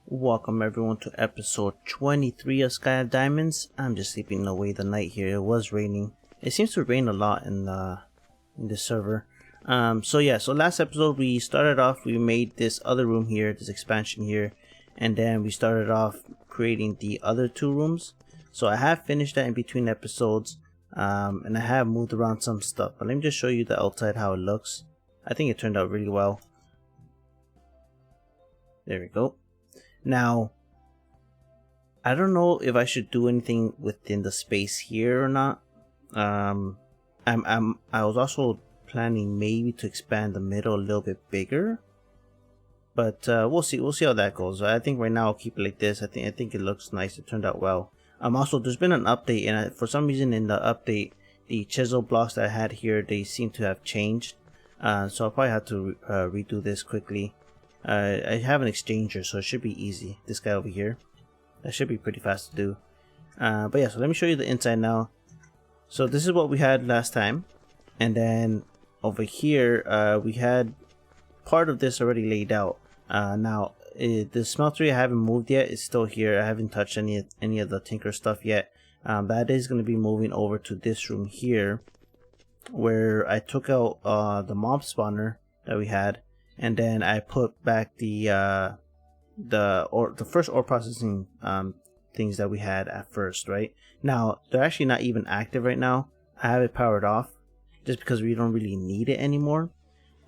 Welcome everyone to episode 23 of Sky of Diamonds. I'm just sleeping away the night here. It was raining. It seems to rain a lot in the server. So last episode we started off, we made this other room here, this expansion here, and then we started off creating the other two rooms. So I have finished that in between episodes, and I have moved around some stuff. But let me just show you the outside how it looks. I think it turned out really well. There we go. Now, I don't know if I should do anything within the space here or not. I was also planning maybe to expand the middle a little bit bigger, but we'll see. We'll see how that goes. I think right now I'll keep it like this. I think it looks nice. It turned out well. Also, there's been an update, and for some reason in the update, the chisel blocks that I had here, they seem to have changed. So I'll probably have to redo this quickly. I have an exchanger, so it should be easy. This guy over here, that should be pretty fast to do. But yeah, so let me show you the inside now. So this is what we had last time, and then over here we had part of this already laid out. Now the smeltery I haven't moved yet. It's still here. I haven't touched any of the tinker stuff yet. That is going to be moving over to this room here, where I took out the mob spawner that we had. And then I put back the first ore processing things that we had at first, right? Now they're actually not even active right now. I have it powered off just because we don't really need it anymore.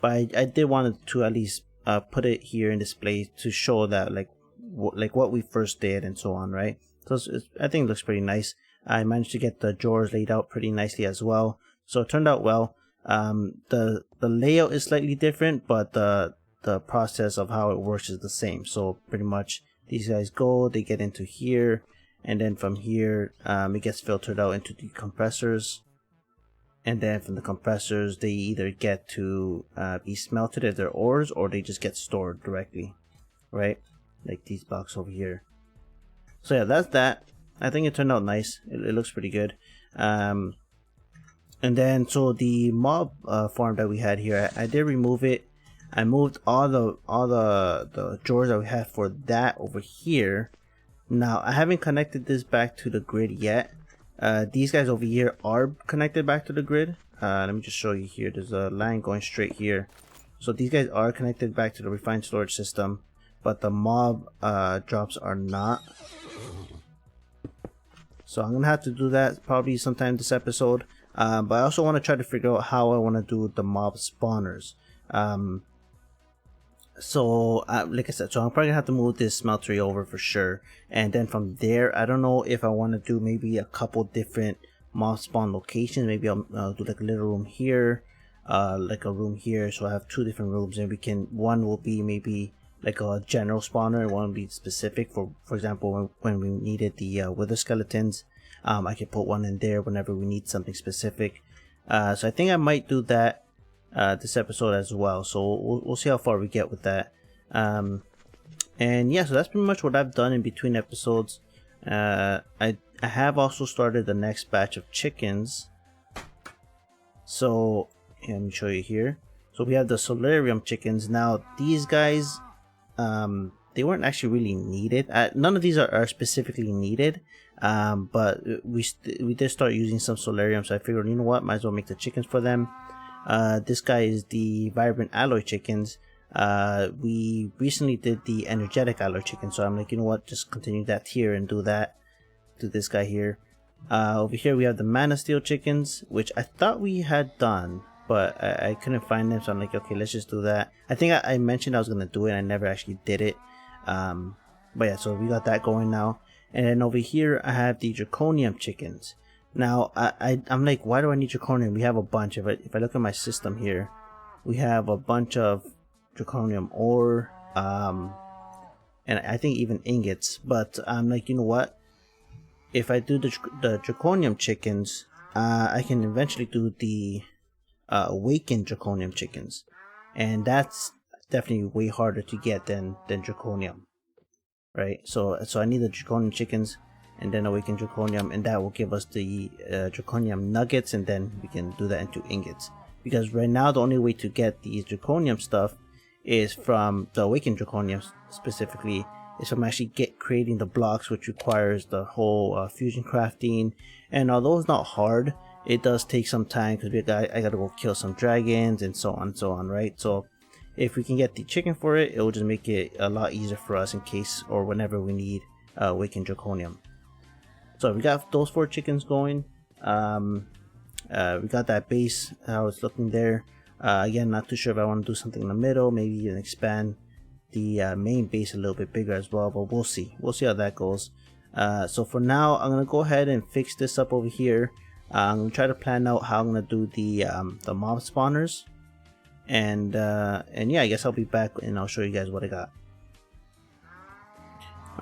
But I did want to at least put it here in display to show that like what we first did and so on, right? So I think it looks pretty nice. I managed to get the drawers laid out pretty nicely as well, so it turned out well. The layout is slightly different, but the process of how it works is the same. So pretty much these guys go, they get into here, and then from here it gets filtered out into the compressors, and then from the compressors they either get to be smelted at their ores, or they just get stored directly, right? Like these blocks over here. So yeah, that's that. I think it turned out nice. It looks pretty good. And then so the mob farm that we had here, I did remove it. I moved all the drawers that we had for that over here. Now I haven't connected this back to the grid yet. These guys over here are connected back to the grid. Let me just show you here. There's a line going straight here. So these guys are connected back to the refined storage system, but the mob drops are not. So I'm gonna have to do that probably sometime this episode. But I also want to try to figure out how I want to do the mob spawners. Like I said, so I'm probably gonna have to move this smeltery over for sure, and then from there I don't know if I want to do maybe a couple different mob spawn locations. Maybe I'll do like a little room here, like a room here, so I have two different rooms, and one will be maybe like a general spawner, and one will be specific for example when we needed the wither skeletons. I can put one in there whenever we need something specific. So I think I might do that this episode as well. So we'll see how far we get with that. And yeah, so that's pretty much what I've done in between episodes. I have also started the next batch of chickens. So yeah, let me show you here. So we have the solarium chickens. Now these guys, they weren't actually really needed. None of these are specifically needed, but we did start using some solarium, so I figured, you know what, might as well make the chickens for them. This guy is the vibrant alloy chickens. We recently did the energetic alloy chicken, so I'm like, you know what, just continue that here and do this guy here. Over here we have the mana steel chickens, which I thought we had done, but I couldn't find them, so I'm like, okay, let's just do that. I think I mentioned I was gonna do it, I never actually did it. But yeah, so we got that going now. And then over here I have the draconium chickens. Now I'm like, why do I need draconium? We have a bunch of it. If I look at my system here, we have a bunch of draconium ore, and I think even ingots. But I'm like, you know what, if I do the draconium chickens, I can eventually do the awakened draconium chickens, and that's definitely way harder to get than draconium, right? So I need the draconium chickens and then awaken draconium, and that will give us the draconium nuggets, and then we can do that into ingots. Because right now the only way to get these draconium stuff is from the awakened draconium specifically, is I'm actually creating the blocks, which requires the whole fusion crafting. And although it's not hard, it does take some time because I gotta go kill some dragons and so on, right? So if we can get the chicken for it, it will just make it a lot easier for us in case or whenever we need Awakened Draconium. So we got those 4 chickens going. We got that base, how it's looking there. Again, not too sure if I want to do something in the middle, maybe even expand the main base a little bit bigger as well, but we'll see how that goes. So for now, I'm gonna go ahead and fix this up over here. I'm gonna try to plan out how I'm gonna do the mob spawners, and yeah, I guess I'll be back and I'll show you guys what I got.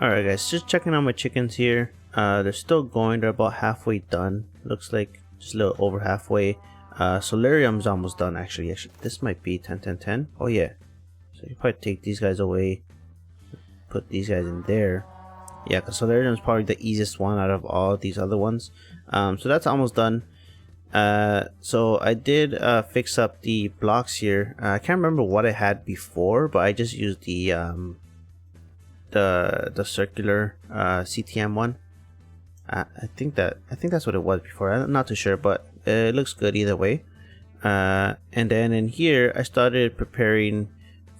Alright guys, just checking on my chickens here. They're still going, they're about halfway done. Looks like just a little over halfway. Solarium's almost done actually. This might be 10. Oh yeah. So you probably take these guys away, put these guys in there. Yeah, because Solarium is probably the easiest one out of all these other ones. So that's almost done. So I did fix up the blocks here. I can't remember what I had before, but I just used the circular CTM one. I think that's what it was before. I'm not too sure, but it looks good either way. And then in here, I started preparing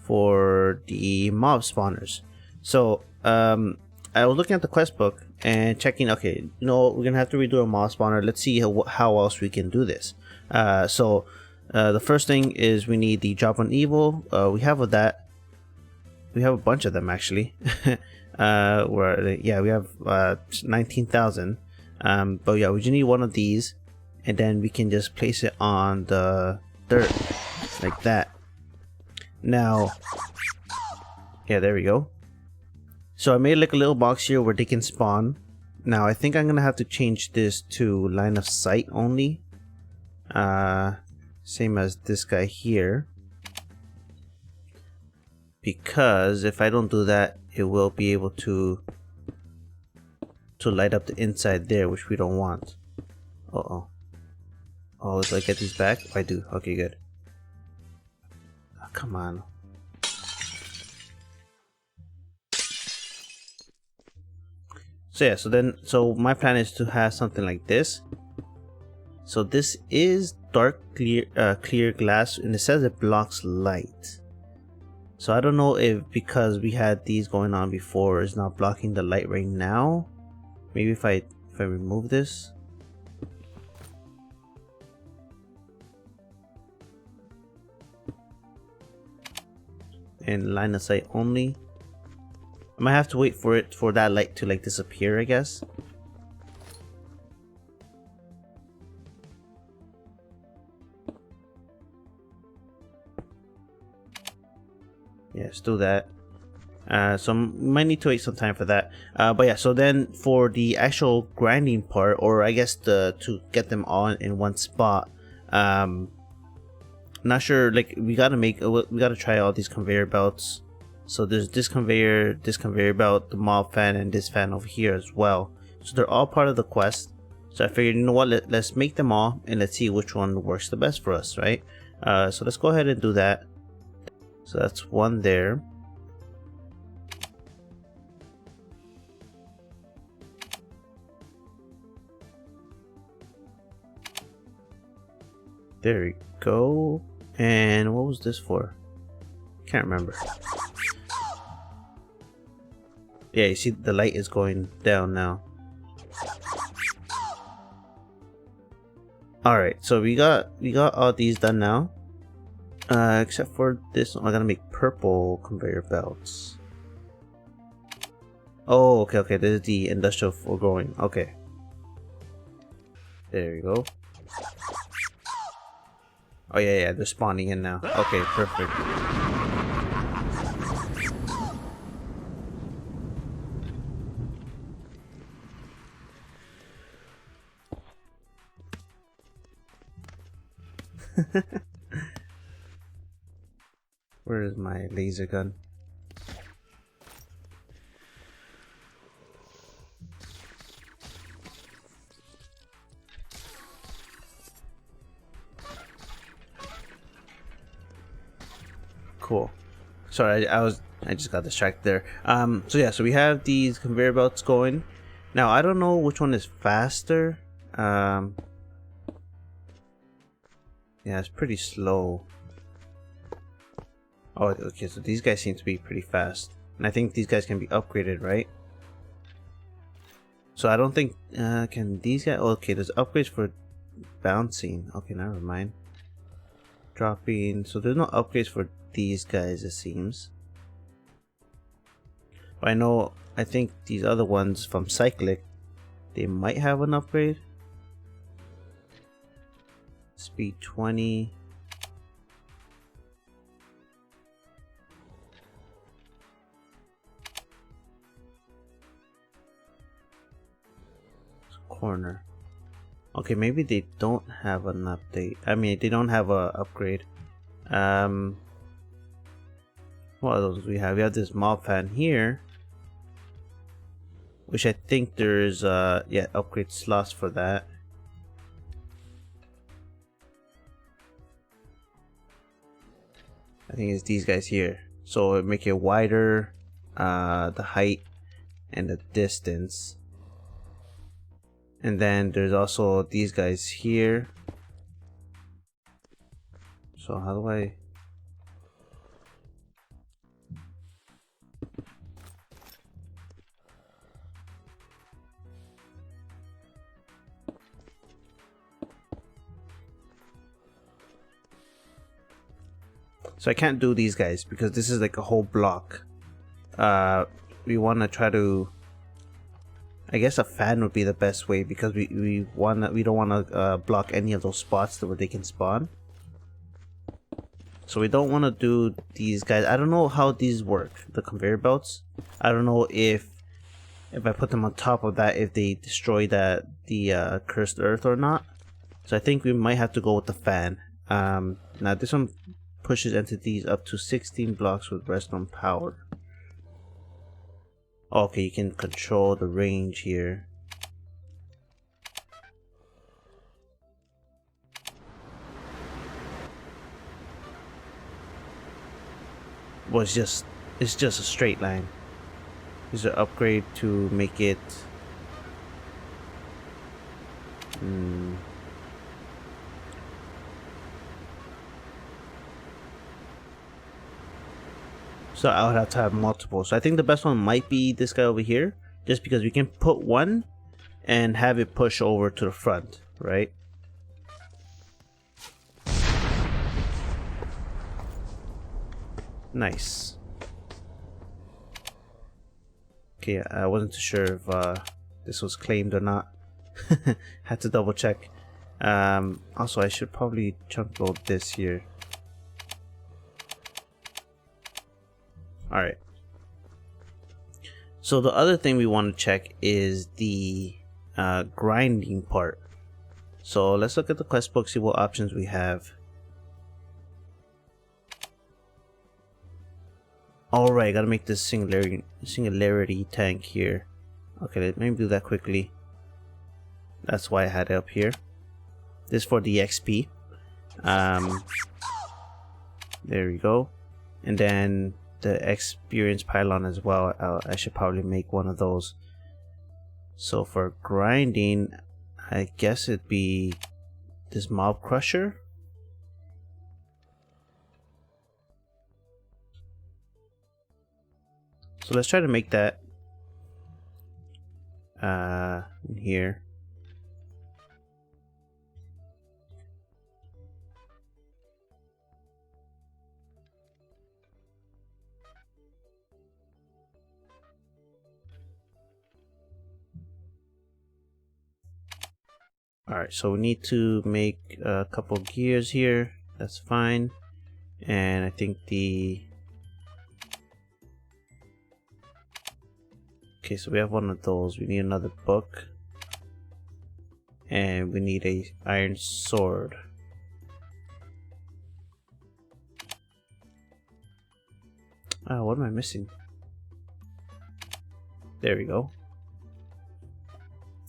for the mob spawners. So I was looking at the quest book and checking. Okay, we're gonna have to redo a mob spawner. Let's see how else we can do this. So the first thing is we need the drop on evil. We have that. We have a bunch of them actually. We have 19,000. But yeah, we just need one of these, and then we can just place it on the dirt like that. Now, yeah, there we go. So I made like a little box here where they can spawn. Now I think I'm gonna have to change this to line of sight only. Same as this guy here. Because if I don't do that, it will be able to light up the inside there, which we don't want. Oh, do I get these back? I do. Okay, good. Oh, come on. So yeah, so my plan is to have something like this. So this is dark clear glass, and it says it blocks light. So I don't know if because we had these going on before, it's not blocking the light right now. Maybe if I remove this. And line of sight only. I might have to wait for that light to like disappear, I guess. Yeah, let's do that. So might need to wait some time for that. But yeah, so then for the actual grinding part, or I guess to get them all in one spot, not sure. Like we gotta try all these conveyor belts. So there's this conveyor belt, the mob fan, and this fan over here as well. So they're all part of the quest. So I figured, you know what, let's make them all and let's see which one works the best for us, right? So let's go ahead and do that. So that's one there. There we go. And what was this for? Can't remember. Yeah, you see the light is going down now. Alright, so we got all these done now. Except for this one. I gotta make purple conveyor belts. Oh, okay, this is the industrial foregoing. Okay. There you go. Oh yeah, they're spawning in now. Okay, perfect. Where is my laser gun? Cool. Sorry, I was I just got distracted there. So yeah, so we have these conveyor belts going. Now I don't know which one is faster. Yeah, it's pretty slow. Oh, okay, so these guys seem to be pretty fast. And I think these guys can be upgraded, right? So I don't think, can these guys, okay, there's upgrades for bouncing. Okay, never mind. Dropping, so there's no upgrades for these guys, it seems. But I know, I think these other ones from Cyclic, they might have an upgrade. Speed 20. Corner. Okay, maybe they don't have an update. I mean, they don't have a upgrade. What else do we have? We have this mob fan here, which I think there's yeah, upgrade slots for that. I think it's these guys here. So it make it wider, the height and the distance. And then there's also these guys here. So how do I... So I can't do these guys because this is like a whole block. We want to try to... I guess a fan would be the best way because we don't want to block any of those spots where they can spawn. So we don't want to do these guys. I don't know how these work, the conveyor belts. I don't know if I put them on top of that, if they destroy the cursed earth or not. So I think we might have to go with the fan. Now this one pushes entities up to 16 blocks with redstone power. Okay, you can control the range here. Well, it's just a straight line. Is an upgrade to make it so I would have to have multiple. So I think the best one might be this guy over here, just because we can put one and have it push over to the front, right? Nice. Okay, I wasn't too sure if this was claimed or not. Had to double check. Also, I should probably chunk load this here. Alright. So the other thing we want to check is the grinding part. So let's look at the quest book, see what options we have. Alright, gotta make this singularity tank here. Okay, let me do that quickly. That's why I had it up here. This is for the XP. There we go. And then the experience pylon as well. I should probably make one of those. So for grinding, I guess it'd be this mob crusher. So let's try to make that in here. Alright, so we need to make a couple gears here. That's fine. And I think the... Okay, so we have one of those. We need another book. And we need a iron sword. Ah, what am I missing? There we go.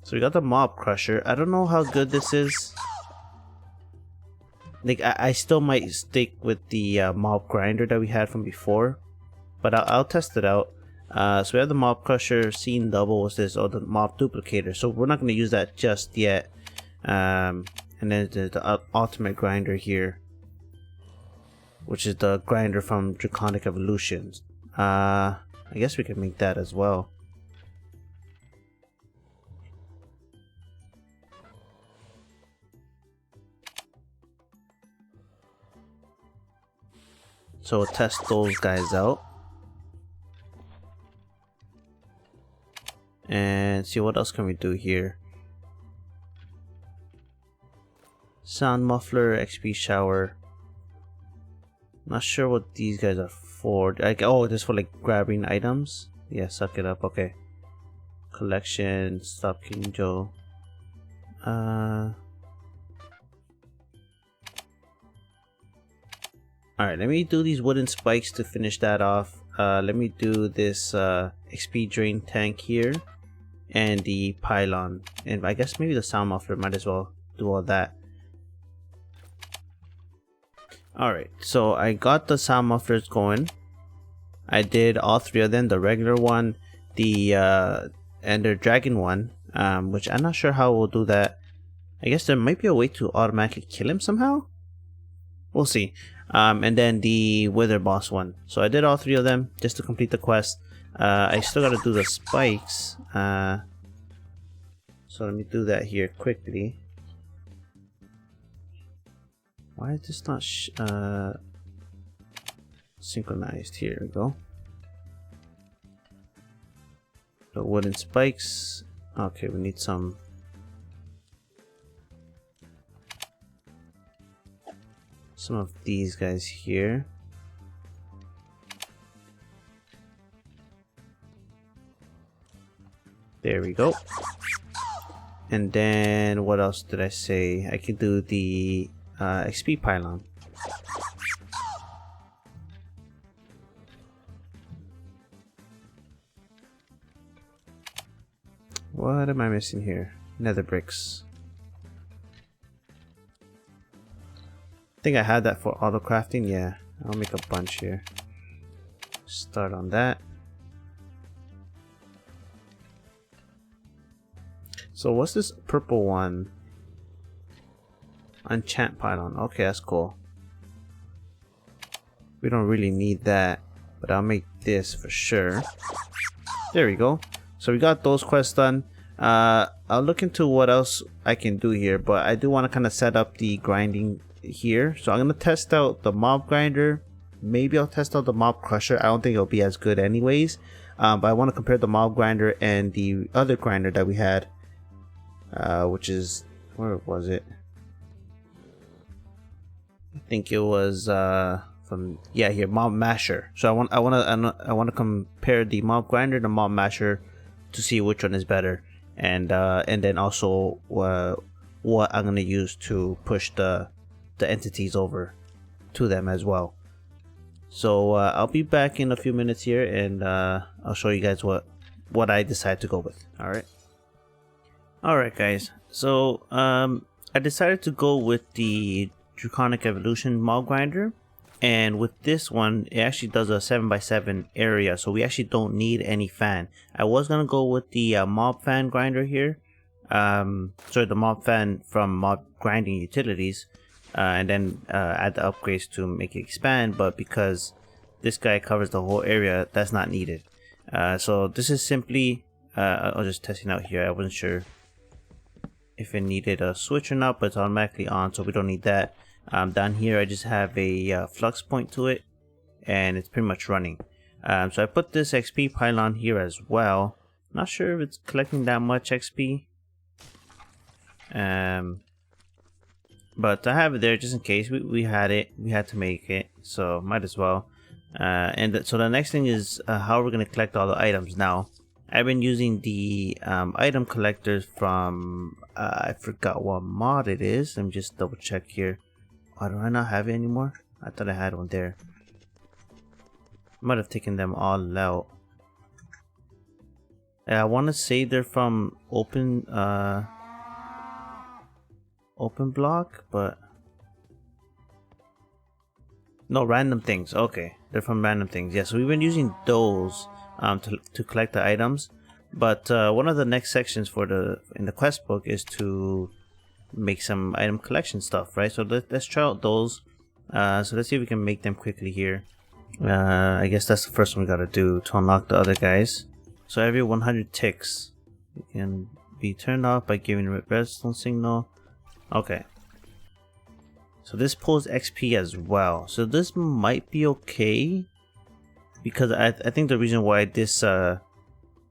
So we got the mob crusher. I don't know how good this is. Like I still might stick with the mob grinder that we had from before, but I'll test it out. So we have the mob crusher, scene double was this, or the mob duplicator. So we're not going to use that just yet. And then the ultimate grinder here, which is the grinder from Draconic Evolutions. I guess we can make that as well. So we'll test those guys out and see what else can we do here. Sound muffler, XP shower. Not sure what these guys are for. Like, oh, this for like grabbing items. Yeah, suck it up. Okay. Collection. Stop King Joe. Alright, let me do these wooden spikes to finish that off. Let me do this XP drain tank here and the pylon, and I guess maybe the sound muffler. Might as well do all that. Alright, so I got the sound mufflers going. I did all three of them, the regular one, the Ender Dragon one, which I'm not sure how we'll do that. I guess there might be a way to automatically kill him somehow. We'll see. And then the Wither boss one. So I did all three of them just to complete the quest. I still gotta do the spikes. So let me do that here quickly. Why is this not synchronized? Here we go. The wooden spikes. Okay, we need some. Some of these guys here. There we go. And then what else did I say? I could do the XP pylon. What am I missing here? Nether bricks. I think I had that for auto crafting. Yeah, I'll make a bunch here. Start on that. So what's this purple one? Enchant pylon. Okay, that's cool. We don't really need that, but I'll make this for sure. There we go. So we got those quests done. I'll look into what else I can do here, but I do want to kind of set up the grinding here. So I'm going to test out the mob grinder. Maybe I'll test out the mob crusher. I don't think it'll be as good anyways. But I want to compare the mob grinder and the other grinder that we had. Which is, where was it? I think it was from, yeah, here, mob masher. So I want to compare the mob grinder and the mob masher to see which one is better, and then also what I'm gonna use to push the entities over to them as well. So I'll be back in a few minutes here, and I'll show you guys what I decide to go with. Alright guys, so I decided to go with the Draconic Evolution mob grinder, and with this one it actually does a 7x7 area, so we actually don't need any fan. I was gonna go with the mob fan grinder here, sorry, the mob fan from mob grinding utilities, and then add the upgrades to make it expand, but because this guy covers the whole area, that's not needed. So this is simply I was just testing out here. I wasn't sure if it needed a switch or not, but it's automatically on, so we don't need that. Down here I just have a flux point to it, and it's pretty much running. So I put this XP pylon here as well. Not sure if it's collecting that much XP, but I have it there just in case. We had to make it, so might as well. So the next thing is how we're going to collect all the items. Now I've been using the item collectors from I forgot what mod it is. Let me just double check here. Why do I not have it anymore? I thought I had one there. Might have taken them all out. I want to say they're from open block, but No, random things. Okay, they're from random things. Yeah, so we've been using those to collect the items. But one of the next sections for in the quest book is to make some item collection stuff, right? So let's try out those. So let's see if we can make them quickly here. I guess that's the first one we gotta do to unlock the other guys. So every 100 ticks, it can be turned off by giving a redstone signal. Okay. So this pulls XP as well. So this might be okay, because I think the reason why this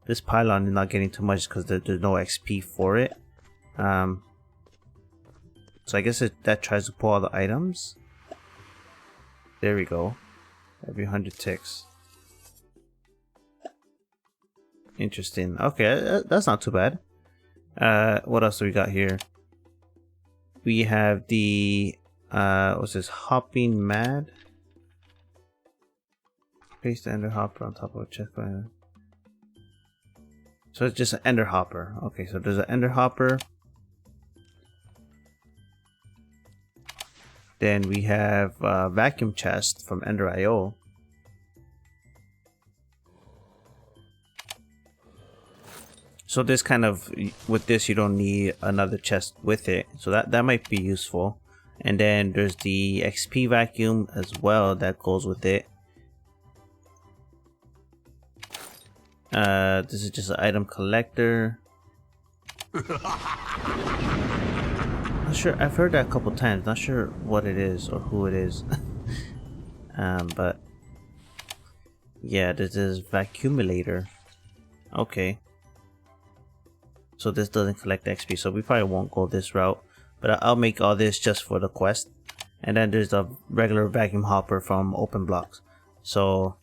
this pylon is not getting too much is because there's no XP for it. So I guess that tries to pull all the items. There we go. Every 100 ticks. Interesting. Okay, that's not too bad. What else do we got here? We have the what's this? Hopping Mad. Place the ender hopper on top of a chest. So it's just an ender hopper. Okay, so there's an ender hopper. Then we have vacuum chest from Ender.io. So this kind of, with this you don't need another chest with it, so that might be useful. And then there's the XP vacuum as well that goes with it. This is just an item collector. Not sure, I've heard that a couple times, not sure what it is or who it is. But yeah, this is vacuumulator. Okay. So this doesn't collect XP, so we probably won't go this route. But I'll make all this just for the quest. And then there's the regular vacuum hopper from Open Blocks. So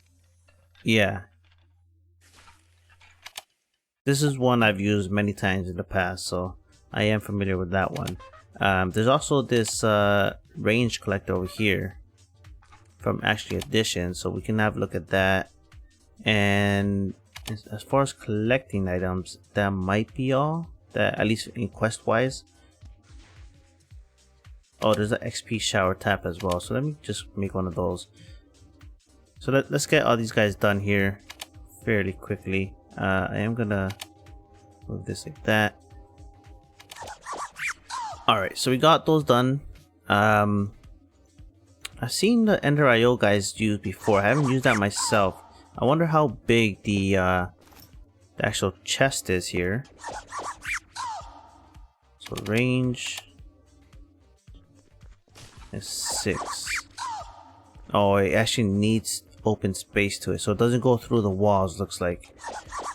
yeah. This is one I've used many times in the past, so I am familiar with that one. There's also this range collector over here from Actually Edition, so we can have a look at that. And as far as collecting items, that might be all, that at least in quest wise. Oh, there's an XP shower tap as well, so let me just make one of those. So let's get all these guys done here fairly quickly. I am gonna move this like that. Alright, so we got those done. I've seen the Ender.io guys use before. I haven't used that myself. I wonder how big the actual chest is here. So range is 6. Oh, it actually needs open space to it, so it doesn't go through the walls, looks like.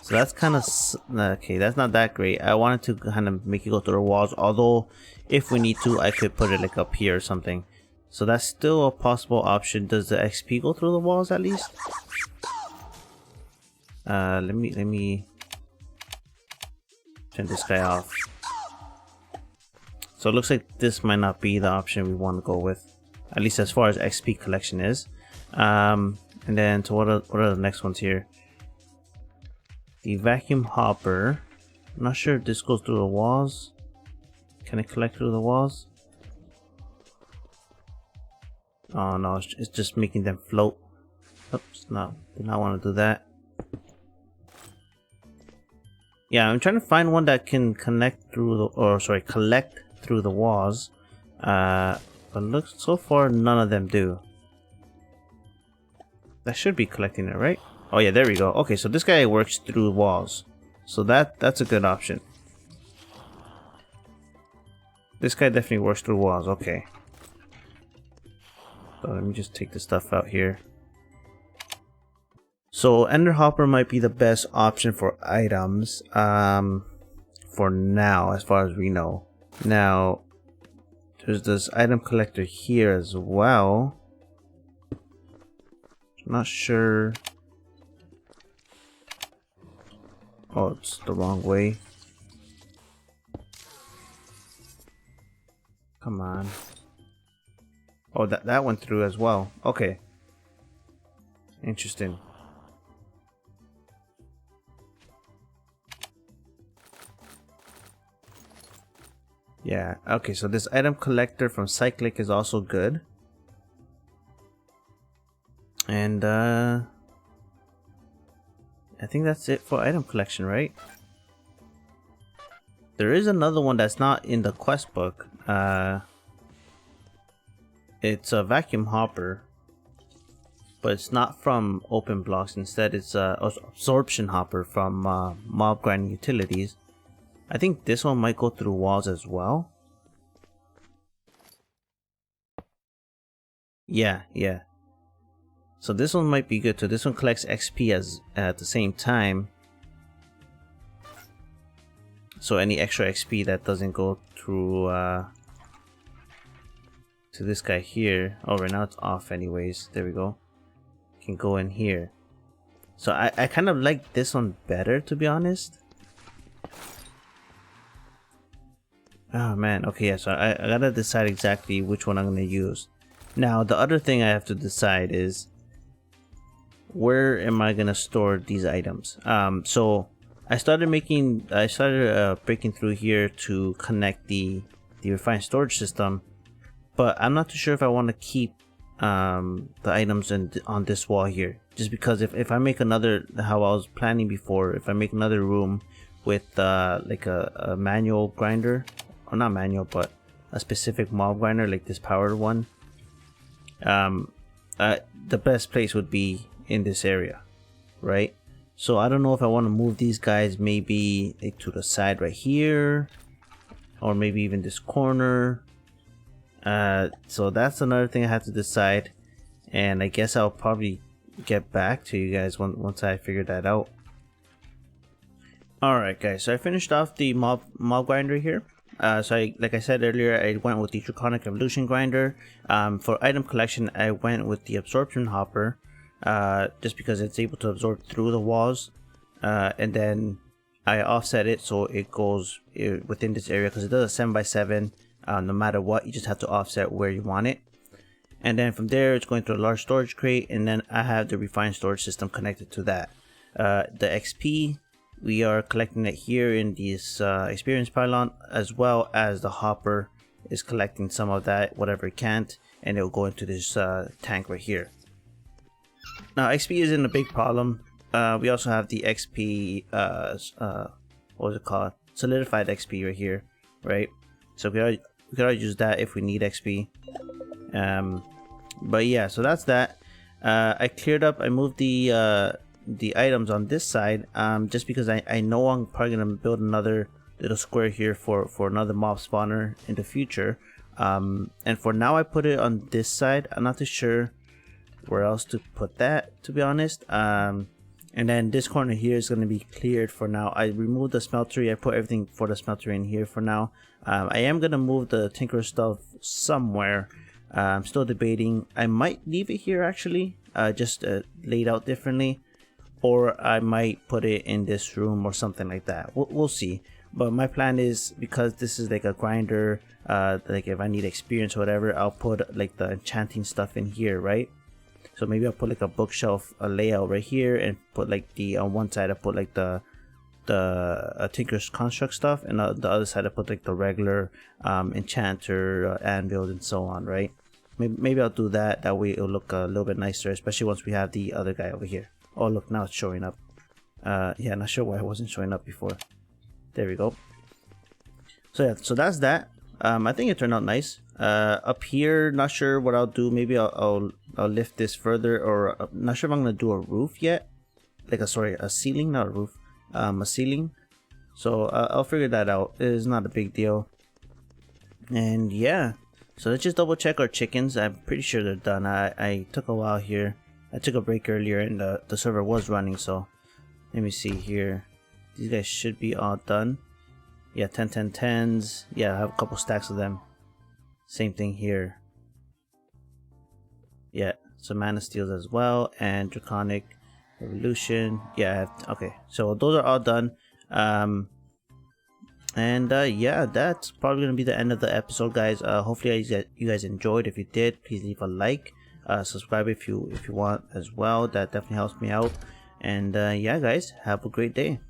So that's kind of okay, that's not that great. I wanted to kind of make it go through the walls, although if we need to I could put it like up here or something. So that's still a possible option. Does the XP go through the walls at least? Let me turn this guy off. So it looks like this might not be the option we want to go with, at least as far as XP collection is. And then to what are the next ones here? The vacuum hopper. I'm not sure if this goes through the walls. Can it collect through the walls? Oh no, it's just making them float. Oops, no, did not want to do that. Yeah, I'm trying to find one that can connect through the, or sorry, collect through the walls. But looks, so far none of them do. That should be collecting it, right? Oh yeah, there we go. Okay, so this guy works through walls, so that's a good option. This guy definitely works through walls. Okay. So let me just take the stuff out here. So Ender Hopper might be the best option for items, for now, as far as we know. Now, there's this item collector here as well. Not sure. Oh, it's the wrong way. Come on. Oh, that went through as well. Okay. Interesting. Yeah, okay, so this item collector from Cyclic is also good. And I think that's it for item collection, right? There is another one that's not in the quest book. It's a vacuum hopper, but it's not from open blocks. Instead, it's a absorption hopper from mob grinding utilities. I think this one might go through walls as well. Yeah. So this one might be good too. This one collects XP as at the same time. So any extra XP that doesn't go through to this guy here. Oh, right now it's off anyways. There we go. Can go in here. So I kind of like this one better, to be honest. Oh man, okay, yeah, so I gotta decide exactly which one I'm gonna use. Now the other thing I have to decide is where am I gonna store these items. So I started breaking through here to connect the refined storage system, but I'm not too sure if I want to keep the items on this wall here, just because if I make another, how I was planning before, if I make another room with like a manual grinder, or not manual, but a specific mob grinder like this powered one, the best place would be in this area, right? So I don't know if I want to move these guys maybe like to the side right here, or maybe even this corner. So that's another thing I have to decide, and I guess I'll probably get back to you guys once I figure that out. Alright guys, so I finished off the mob grinder here. Like I said earlier, I went with the Draconic Evolution grinder. For item collection, I went with the absorption hopper, just because it's able to absorb through the walls, and then I offset it so it goes within this area, because it does a 7x7. No matter what, you just have to offset where you want it. And then from there, it's going to a large storage crate, and then I have the refined storage system connected to that. The XP, we are collecting it here in this experience pylon, as well as the hopper is collecting some of that, whatever it can't, and it will go into this tank right here. Now XP isn't a big problem. We also have the XP, what was it called? Solidified XP right here, right? So we could always use that if we need XP. But yeah, so that's that. I cleared up, I moved the items on this side, just because I know I'm probably gonna build another little square here for another mob spawner in the future. And for now I put it on this side. I'm not too sure where else to put that, to be honest. And then this corner here is going to be cleared for now. I removed the smeltery. I put everything for the smeltery in here for now. I am going to move the tinker stuff somewhere. I'm still debating. I might leave it here actually, just laid out differently, or I might put it in this room or something like that. We'll see. But my plan is, because this is like a grinder, like if I need experience or whatever, I'll put like the enchanting stuff in here, right? So maybe I'll put like a bookshelf, a layout right here, and put like on one side I put like the Tinker's Construct stuff, and on the other side I put like the regular enchanter, anvil, and so on, right? Maybe I'll do that. That way it'll look a little bit nicer, especially once we have the other guy over here. Oh look, now it's showing up. Yeah, not sure why it wasn't showing up before. There we go. So yeah, so that's that. I think it turned out nice. Up here, not sure what I'll do. Maybe I'll lift this further, or not sure if I'm gonna do a roof yet. Like a ceiling, not a roof. A ceiling. So I'll figure that out. It is not a big deal. And yeah, so let's just double check our chickens. I'm pretty sure they're done. I took a while here. I took a break earlier, and the server was running. So let me see here. These guys should be all done. Yeah, 10, 10, 10s. Yeah, I have a couple stacks of them. Same thing here. Yeah, some mana steals as well, and Draconic Evolution. Yeah, okay, so those are all done. Yeah, that's probably gonna be the end of the episode, guys. Hopefully you guys enjoyed. If you did, please leave a like, subscribe if you want as well. That definitely helps me out. And yeah, guys, have a great day.